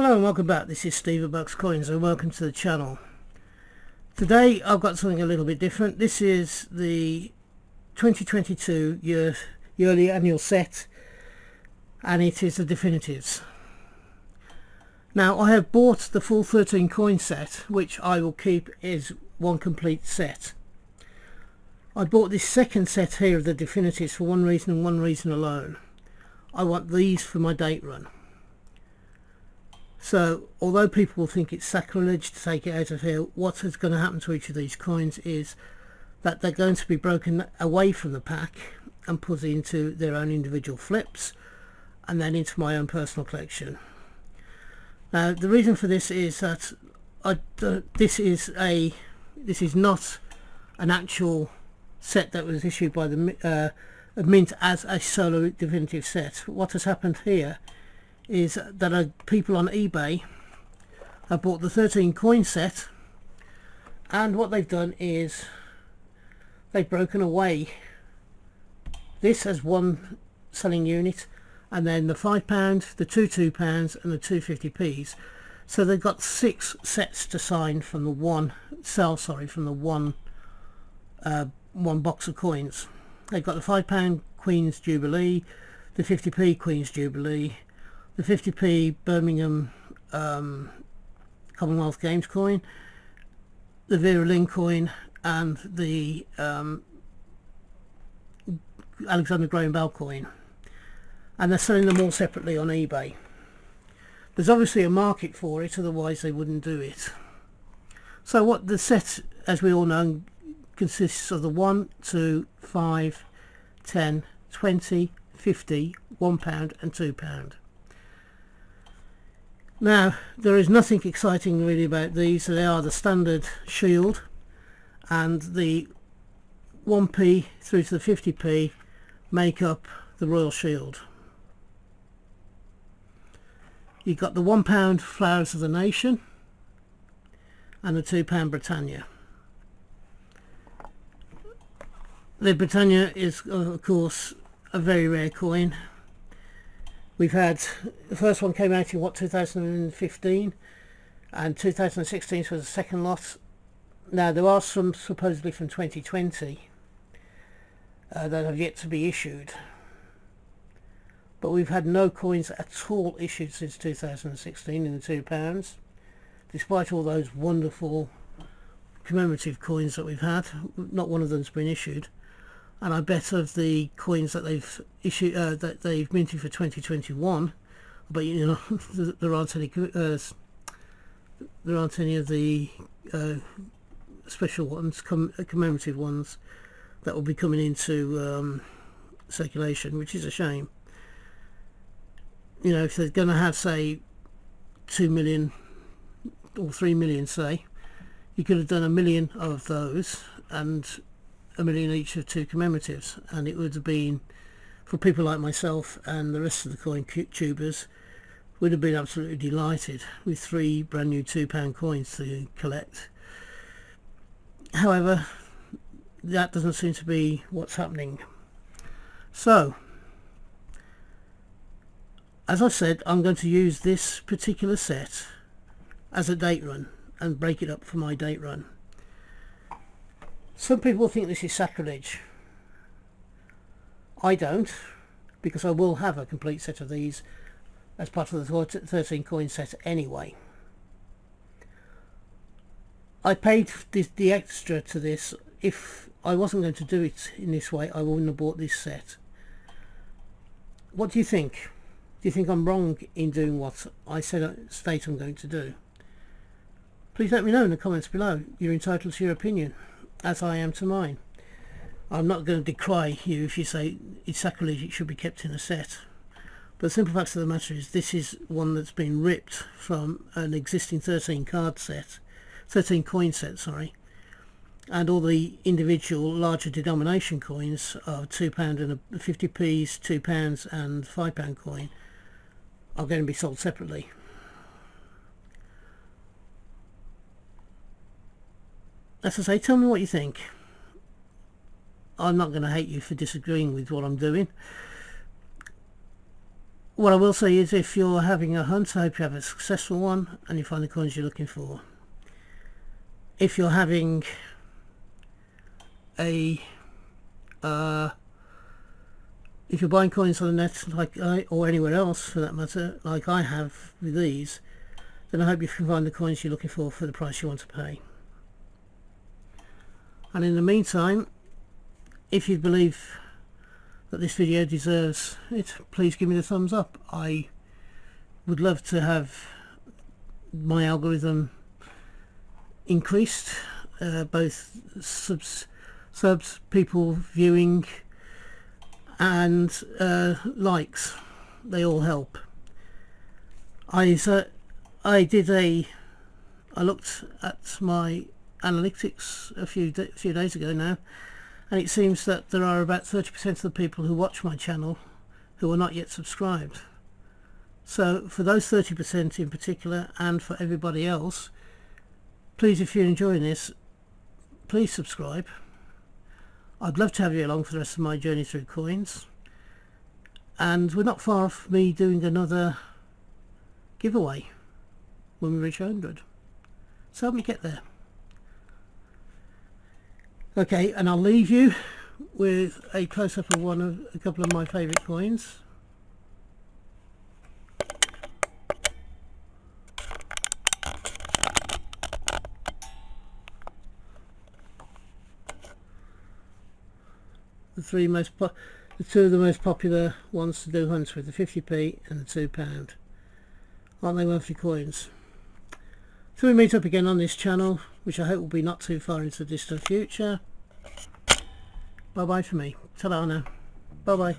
Hello and welcome back. This is Steve at Bucks Coins and welcome to the channel. Today I've got something a little bit different. This is the 2022 yearly annual set, and it is the definitives. Now I have bought the full 13 coin set, which I will keep as one complete set. I bought this second set here of the definitives for one reason and one reason alone. I want these for my date run. So although people will think it's sacrilege to take it out of here, what is going to happen to each of these coins is that they're going to be broken away from the pack and put into their own individual flips and then into my own personal collection. Now the reason for this is that this is not an actual set that was issued by the Mint as a solo definitive set. What has happened here is that people on eBay have bought the 13 coin set, and what they've done is they've broken away this as one selling unit, and then the £5, the two £2 and the two 50p's. So they've got 6 sets to sign from the one one box of coins. They've got the £5 Queen's Jubilee, the 50p Queen's Jubilee, the 50p Birmingham Commonwealth Games coin, the Vera Lynn coin, and the Alexander Graham Bell coin, and they're selling them all separately on eBay. There's obviously a market for it, otherwise they wouldn't do it. So what the set, as we all know, consists of the 1, 2, 5, 10, 20, 50, £1 and £2. Now there is nothing exciting really about these. They are the standard shield, and the 1p through to the 50p make up the Royal Shield. You've got the £1 Flowers of the Nation and the £2 Britannia. The Britannia is of course a very rare coin. We've had, the first one came out in 2015, and 2016 was the second lot. Now there are some supposedly from 2020 that have yet to be issued, but we've had no coins at all issued since 2016 in the £2, despite all those wonderful commemorative coins that we've had. Not one of them's been issued. And I bet of the coins that they've issued, that they've minted for 2021, but you know there aren't any of the special ones, commemorative ones, that will be coming into circulation, which is a shame. You know, if they're going to have, say, 2 million or 3 million, say, you could have done 1 million of those and 1 million each of 2 commemoratives, and it would have been, for people like myself and the rest of the coin tubers, would have been absolutely delighted with 3 brand new £2 coins to collect. However, that doesn't seem to be what's happening. So as I said, I'm going to use this particular set as a date run and break it up for my date run. Some people think this is sacrilege. I don't, because I will have a complete set of these as part of the 13 coin set anyway. I paid the extra to this. If I wasn't going to do it in this way, I wouldn't have bought this set. What do you think? Do you think I'm wrong in doing what I state I'm going to do? Please let me know in the comments below. You're entitled to your opinion, as I am to mine. I'm not going to decry you if you say it's sacrilege, it should be kept in a set. But the simple fact of the matter is, this is one that's been ripped from an existing 13 coin set, sorry. And all the individual larger denomination coins of £2 and 50p's, £2 and £5 coin are going to be sold separately. As I say, tell me what you think. I'm not going to hate you for disagreeing with what I'm doing. what I will say is, if you're having a hunt, I hope you have a successful one and you find the coins you're looking for. If you're having a if you're buying coins on the net, or anywhere else for that matter, like I have with these, then I hope you can find the coins you're looking for the price you want to pay. And in the meantime, if you believe that this video deserves it, please give me the thumbs up. I would love to have my algorithm increased, both subs, people viewing, and likes. They all help. I looked at my analytics a few days ago now, and it seems that there are about 30% of the people who watch my channel who are not yet subscribed. So for those 30% in particular, and for everybody else, please, if you're enjoying this, please subscribe. I'd love to have you along for the rest of my journey through coins, and we're not far off me doing another giveaway when we reach 100, so help me get there. Okay, and I'll leave you with a close-up of a couple of my favourite coins. The two of the most popular ones to do hunts with, the 50p and the £2. Aren't they worthy coins? So we meet up again on this channel, which I hope will be not too far into the distant future. Bye bye for me. Ta-da now. Bye bye.